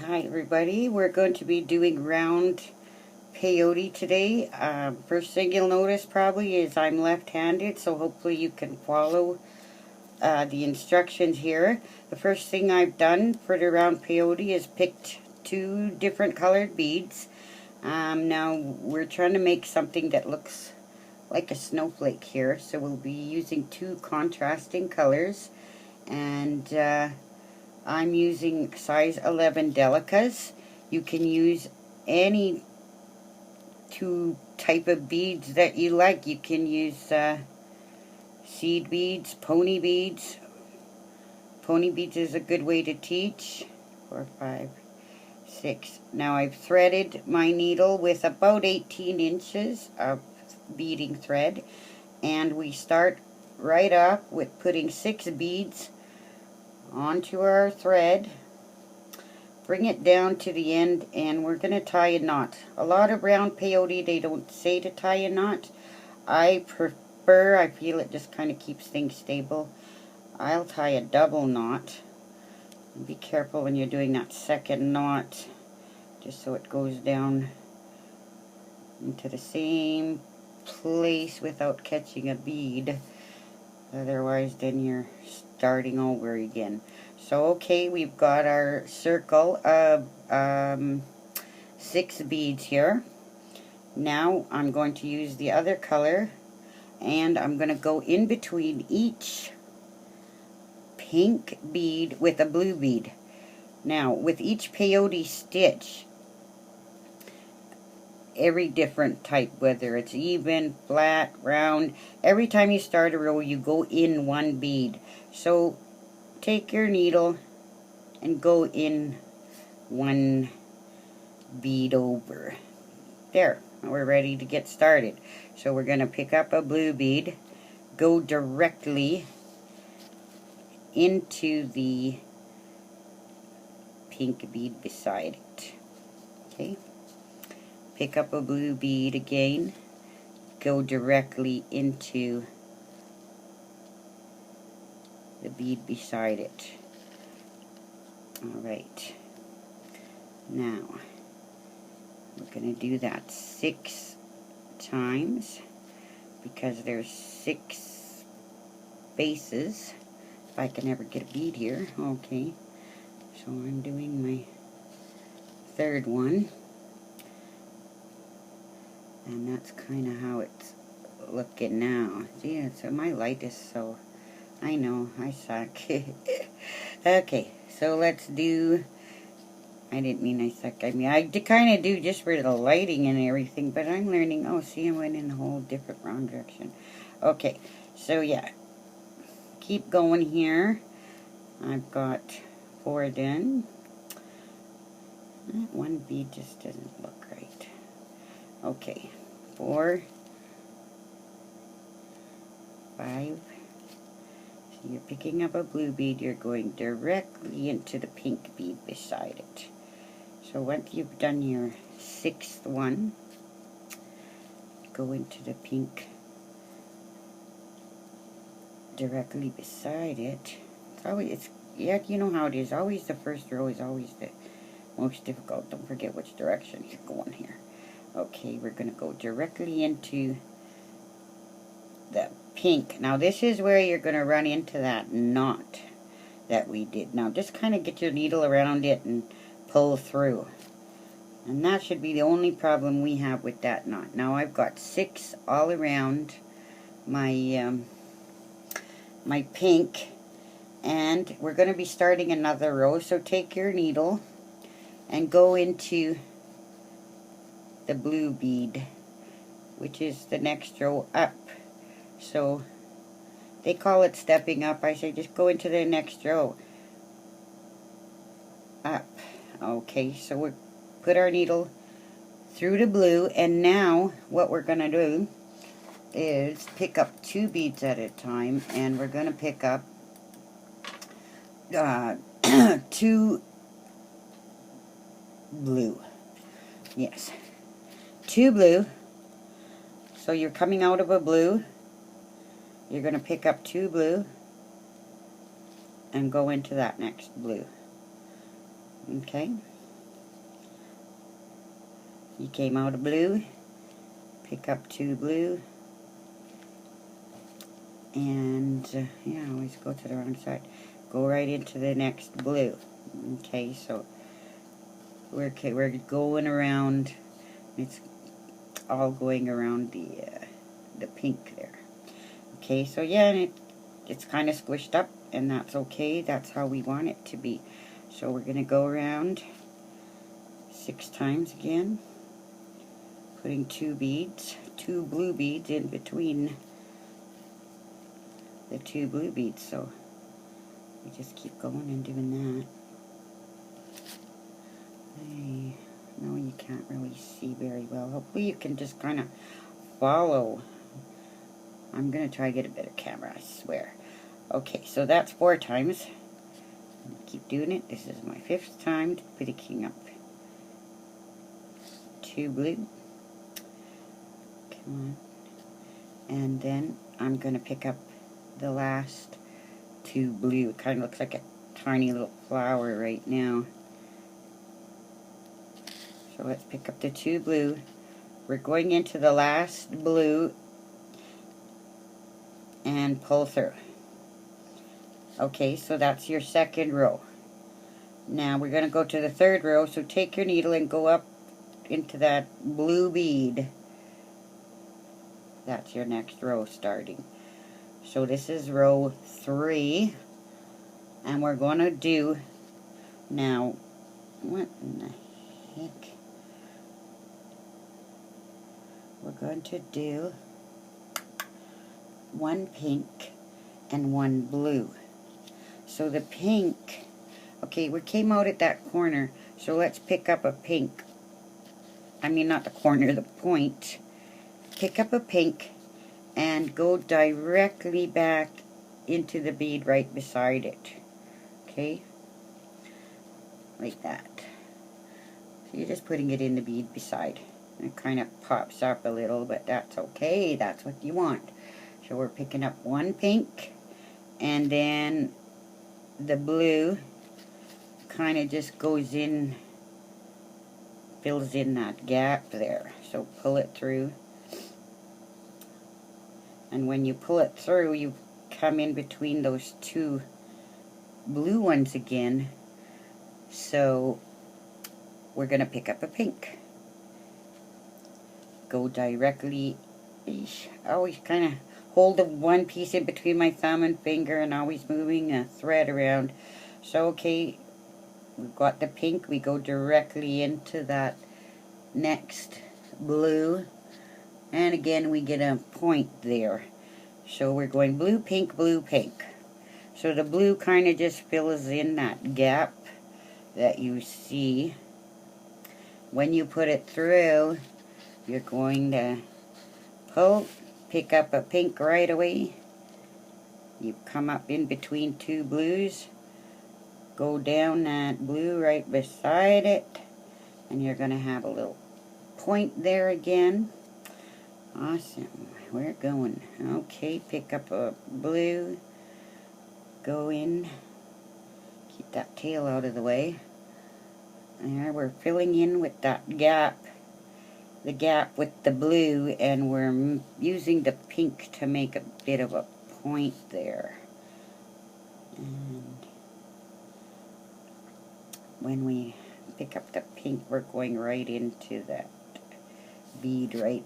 Hi everybody, we're going to be doing round peyote today. First thing you'll notice probably is I'm left-handed, so hopefully you can follow the instructions here. The first thing I've done for the round peyote is picked two different colored beads. Now we're trying to make something that looks like a snowflake here, so we'll be using two contrasting colors, and I'm using size 11 delicas. You can use any two type of beads that you like. You can use seed beads, pony beads. Pony beads is a good way to teach. 4, 5, 6. Now I've threaded my needle with about 18 inches of beading thread, and we start right off with putting 6 beads onto our thread, bring it down to the end, and we're going to tie a knot. A lot of round peyote, they don't say to tie a knot. I feel it just kind of keeps things stable. I'll tie a double knot. Be careful when you're doing that second knot, just so it goes down into the same place without catching a bead. Otherwise, then you're starting over again. So, okay, we've got our circle of 6 beads here. Now, I'm going to use the other color, and I'm going to go in between each pink bead with a blue bead. Now, with each peyote stitch, every different type, whether it's even, flat, round, every time you start a row you go in one bead. So take your needle and go in one bead over. There, we're ready to get started. So we're going to pick up a blue bead, go directly into the pink bead beside it. Okay. Pick up a blue bead again, go directly into the bead beside it. Alright, now we're going to do that 6 times because there's 6 bases. If I can ever get a bead here. Okay, so I'm doing my third one. And that's kind of how it's looking now. See, so my light is so... I know, I suck. Okay, so let's do... I didn't mean I suck. I mean, I kind of do just for the lighting and everything, but I'm learning... Oh, see, I went in a whole different wrong direction. Okay, so yeah. Keep going here. I've got 4 done. That one bead just doesn't look right. Okay, 4, 5. So you're picking up a blue bead, you're going directly into the pink bead beside it. So once you've done your 6th one, go into the pink directly beside it. Yeah, you know how it is. Always the first row is always the most difficult. Don't forget which direction you're going here. Okay, we're going to go directly into the pink. Now this is where you're going to run into that knot that we did. Now just kind of get your needle around it and pull through. And that should be the only problem we have with that knot. Now I've got 6 all around my, my pink. And we're going to be starting another row. So take your needle and go into the blue bead, which is the next row up. So they call it stepping up. I say just go into the next row up. Okay, so we put our needle through the blue, and now what we're going to do is pick up 2 beads at a time, and we're going to pick up 2 blue. Yes. 2 blue. So you're coming out of a blue. You're going to pick up 2 blue and go into that next blue. Okay? You came out of blue, pick up 2 blue, and yeah, I always go to the wrong side. Go right into the next blue. Okay, so we're going around. It's all going around the pink there. Okay, so yeah, and it's kind of squished up, and that's okay. That's how we want it to be. So we're gonna go around 6 times again, putting 2 beads, 2 blue beads in between the 2 blue beads. So we just keep going and doing that. Hey, no, you can't really see very well. Hopefully you can just kind of follow. I'm going to try to get a better camera, I swear. Okay, so that's 4 times. Keep doing it. This is my 5th time picking up 2 blue. Come on. And then I'm going to pick up the last 2 blue. It kind of looks like a tiny little flower right now. So let's pick up the 2 blue. We're going into the last blue and pull through. Okay, so that's your 2nd row. Now we're going to go to the 3rd row, so take your needle and go up into that blue bead. That's your next row starting. So this is row 3, and we're going to do, now, what in the heck? We're going to do 1 pink and 1 blue. So the pink, okay, we came out at that corner, so let's pick up a pink. I mean, not the corner, the point. Pick up a pink and go directly back into the bead right beside it. Okay? Like that. So you're just putting it in the bead beside. It kind of pops up a little, but that's okay. That's what you want. So we're picking up 1 pink, and then the blue kind of just goes in, fills in that gap there. So pull it through. And when you pull it through, you come in between those 2 blue ones again. So we're going to pick up a pink. Go directly, always kind of hold the one piece in between my thumb and finger and always moving a thread around. So okay, we've got the pink, we go directly into that next blue, and again we get a point there. So we're going blue, pink, blue, pink. So the blue kind of just fills in that gap that you see. When you put it through, you're going to pull, pick up a pink right away. You come up in between 2 blues, go down that blue right beside it, and you're going to have a little point there again. Awesome. We're going. Okay, pick up a blue, go in, keep that tail out of the way. There, we're filling in with that gap, the gap with the blue, and we're using the pink to make a bit of a point there. And when we pick up the pink, we're going right into that bead right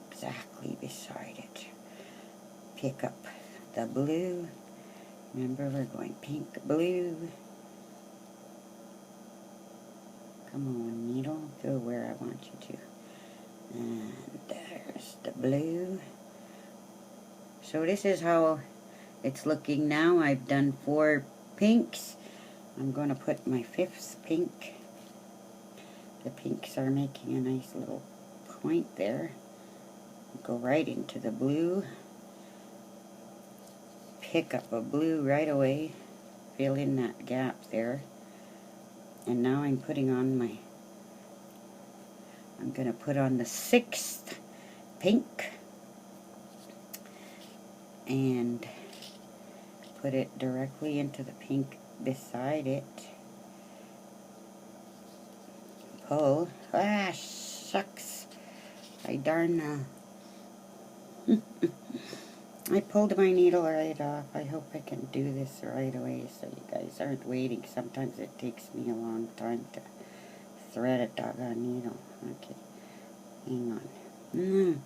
exactly beside it. Pick up the blue. Remember, we're going pink, blue. Come on, needle, go where I want you to. And there's the blue. So this is how it's looking now. I've done 4 pinks. I'm going to put my 5th pink. The pinks are making a nice little point there. Go right into the blue. Pick up a blue right away. Fill in that gap there. And now I'm putting on my, I'm going to put on the 6th pink and put it directly into the pink beside it. Pull. Ah, shucks. I darn I pulled my needle right off. I hope I can do this right away so you guys aren't waiting. Sometimes it takes me a long time to thread a doggone needle. Okay, hang on.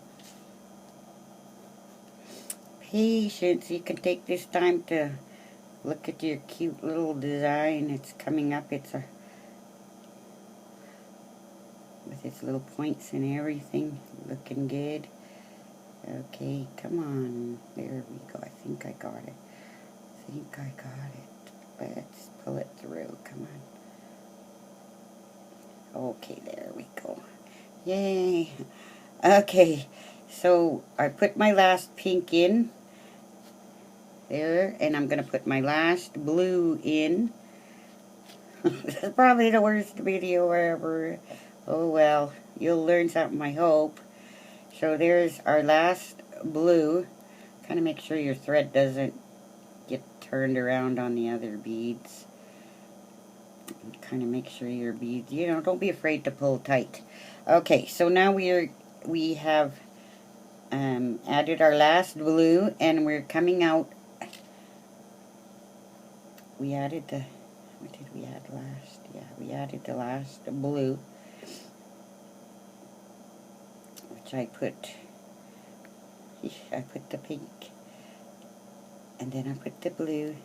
Patience. You can take this time to look at your cute little design. It's coming up. It's a with its little points and everything, looking good. Okay, come on. There we go. I think I got it. Let's pull it through. Come on. Okay, there we go. Yay. Okay, so I put my last pink in there, and I'm going to put my last blue in. This is probably the worst video ever. Oh well, you'll learn something, I hope. So there's our last blue. Kind of make sure your thread doesn't get turned around on the other beads. Kind of make sure your beads, you know, don't be afraid to pull tight. Okay, so now we have added our last blue, and we're coming out. We added the, what did we add last? Yeah, we added the last blue, which I put the pink, and then I put the blue,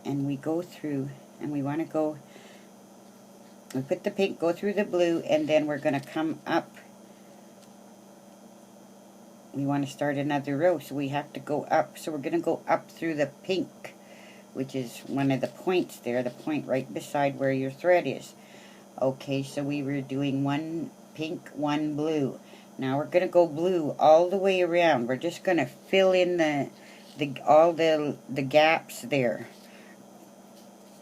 and we go through, and we want to go, we put the pink, go through the blue, and then we're going to come up. We want to start another row, so we have to go up. So we're going to go up through the pink, which is one of the points there, the point right beside where your thread is. Okay, so we were doing one pink, one blue. Now we're going to go blue all the way around. We're just going to fill in all the gaps there.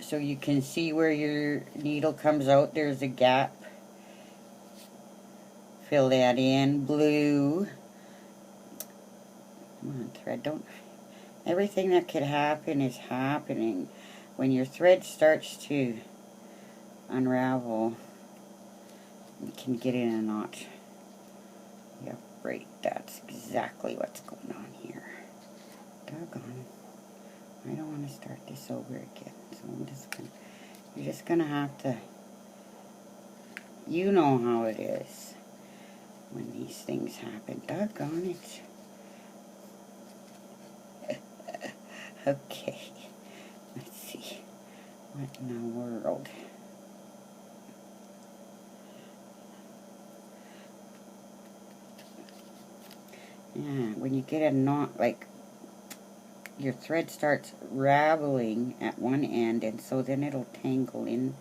So you can see where your needle comes out. There's a gap. Fill that in. Blue. Come on, thread. Don't. Everything that could happen is happening. When your thread starts to unravel, you can get in a knot. Yep, right. That's exactly what's going on here. Doggone. I don't want to start this over again. So I'm just gonna, you're just going to have to, you know how it is when these things happen. Doggone it. Okay. Let's see. What in the world? Yeah, when you get a knot, like, your thread starts raveling at one end, and so then it'll tangle in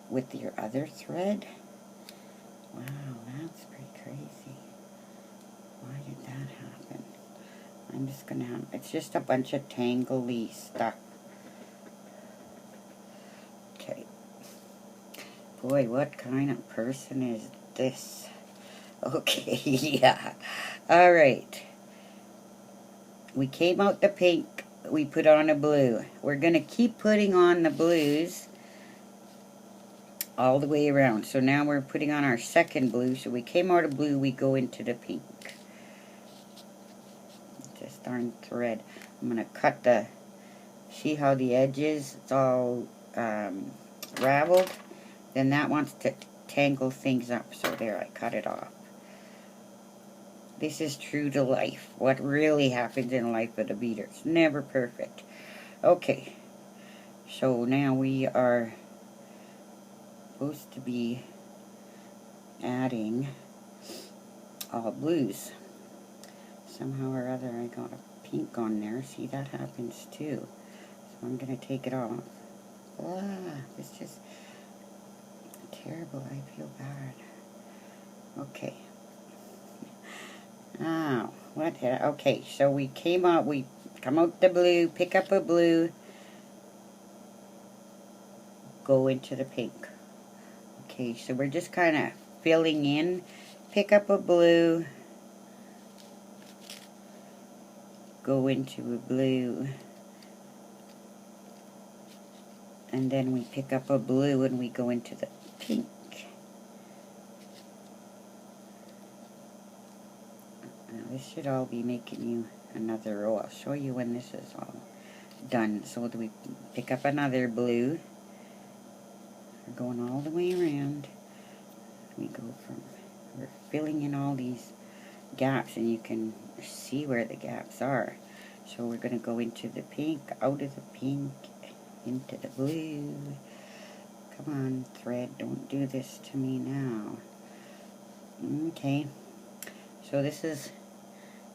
with your other thread. Wow, that's pretty crazy. Why did that happen? I'm just gonna have, it's just a bunch of tangly stuff. Okay. Boy, what kind of person is this? Okay, yeah. Alright. We came out the pink, we put on a blue. We're going to keep putting on the blues all the way around. So now we're putting on our second blue. So we came out of blue, we go into the pink. This darn thread. I'm going to cut the, see how the edge is? It's all raveled. Then that wants to tangle things up. So there, I cut it off. This is true to life. What really happens in life with a beater. It's never perfect. Okay. So now we are supposed to be adding all blues. Somehow or other I got a pink on there. See, that happens too. So I'm going to take it off. It's just terrible. I feel bad. Okay. Oh, what did I, okay, so we came out, we come out the blue, pick up a blue, go into the pink. Okay, so we're just kind of filling in, pick up a blue, go into a blue, and then we pick up a blue and we go into the pink. Now this should all be making you another row. I'll show you when this is all done. So do we pick up another blue? We're going all the way around. We go from, we're filling in all these gaps, and you can see where the gaps are. So we're going to go into the pink, out of the pink, into the blue. Come on, thread, don't do this to me now. Okay, so this is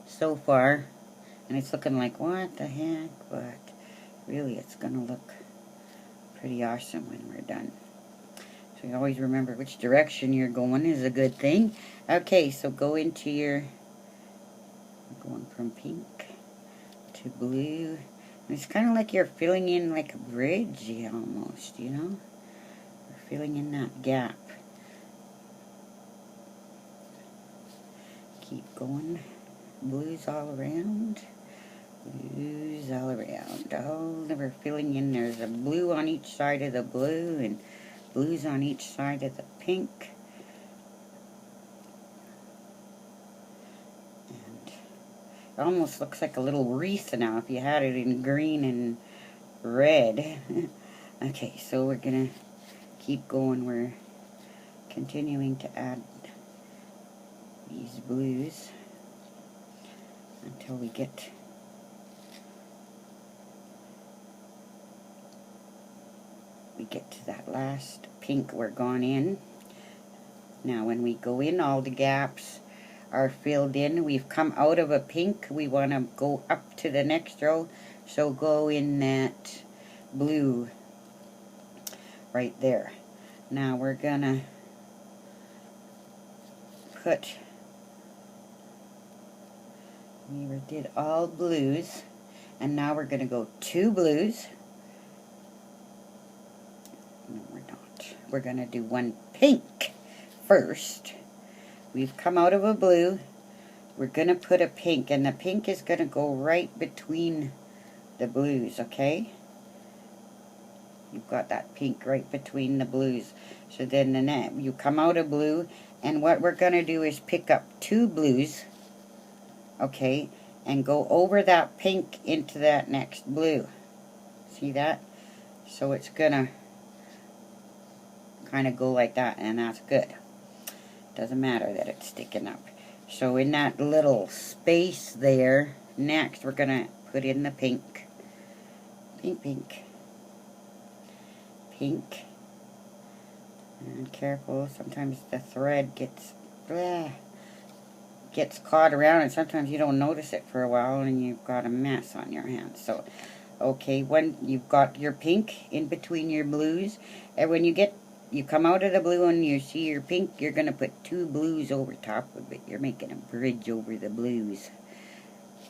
so far, and it's looking like, what the heck, but really it's going to look pretty awesome when we're done. So you always remember which direction you're going is a good thing. Okay, so go into your, going from pink to blue. And it's kind of like you're filling in like a bridge almost, you know? You're filling in that gap. Keep going. Blues all around. Blues all around. Oh, we're filling in. There's a blue on each side of the blue and blues on each side of the pink. And it almost looks like a little wreath now if you had it in green and red. Okay, so we're going to keep going. We're continuing to add these blues until we get to that last pink we're gone in. Now when we go in, all the gaps are filled in. We've come out of a pink. We want to go up to the next row, so go in that blue right there. Now we're gonna put, we did all blues, and now we're gonna go 2 blues. No, we're not. We're going to do 1 pink first. We've come out of a blue. We're going to put a pink, and the pink is going to go right between the blues, okay? You've got that pink right between the blues. So then you come out of blue, and what we're going to do is pick up 2 blues, okay, and go over that pink into that next blue. See that? So it's going to kind of go like that, and that's good. Doesn't matter that it's sticking up. So in that little space there, next we're going to put in the pink. Pink, pink. Pink. And careful, sometimes the thread gets caught around, and sometimes you don't notice it for a while and you've got a mess on your hands. So okay, when you've got your pink in between your blues, and when you come out of the blue and you see your pink, you're going to put 2 blues over top of it. You're making a bridge over the blues.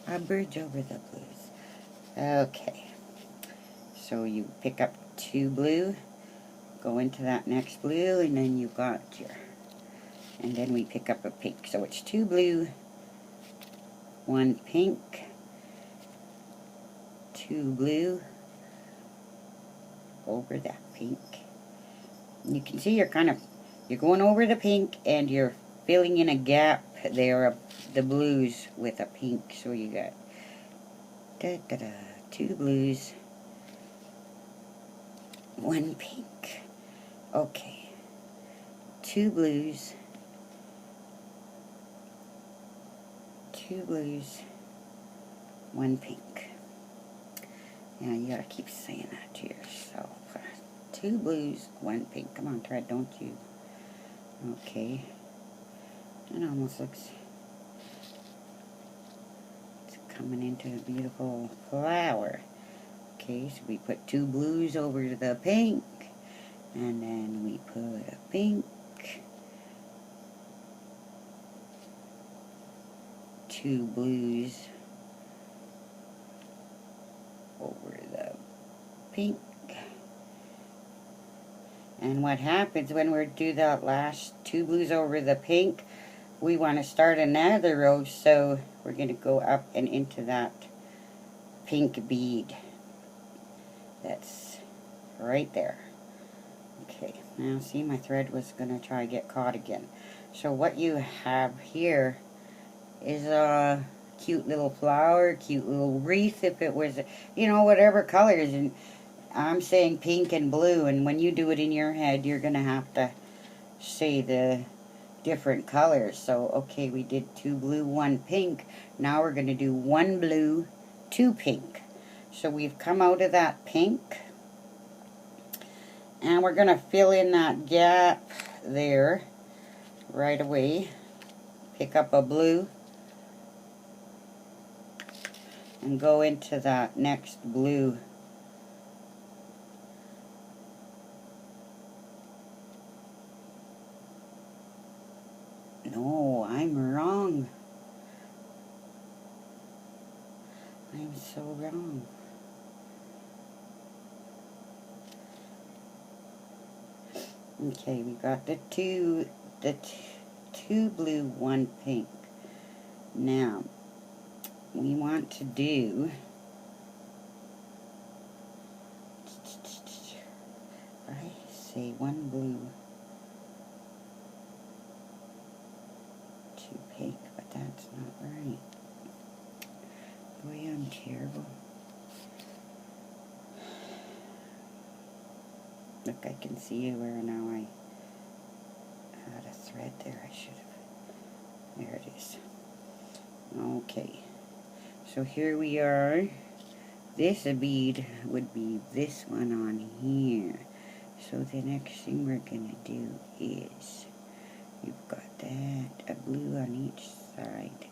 A bridge over the blues. Okay. So you pick up 2 blue, go into that next blue, and then you've got your, and then we pick up a pink. So it's 2 blue, 1 pink, 2 blue, over that pink. You can see you're going over the pink, and you're filling in a gap there of the blues with a pink. So you got 2 blues, 1 pink. Okay, 2 blues, 2 blues, 1 pink. Yeah, you gotta keep saying that to yourself. 2 blues, 1 pink. Come on, thread, don't you? Okay. It almost looks, it's coming into a beautiful flower. Okay, so we put 2 blues over the pink, and then we put a pink, 2 blues over the pink. And what happens when we do that last 2 blues over the pink, we want to start another row, so we're going to go up and into that pink bead. That's right there. Okay, now see, my thread was going to try to get caught again. So what you have here is a cute little flower, cute little wreath if it was, you know, whatever colors. And I'm saying pink and blue, and when you do it in your head, you're going to have to say the different colors. So, okay, we did 2 blue, 1 pink. Now we're going to do 1 blue, 2 pink. So we've come out of that pink, and we're going to fill in that gap there right away. Pick up a blue and go into that next blue. No, I'm wrong. I'm so wrong. Okay, we got the two blue, 1 pink. Now, we want to do, I say 1 blue, 2 pink, but that's not right. Boy, I'm terrible. Look, I can see where now I had a thread there. I should have. There it is. Okay. So here we are. This bead would be this one on here. So the next thing we're going to do is, you've got that, a blue on each side.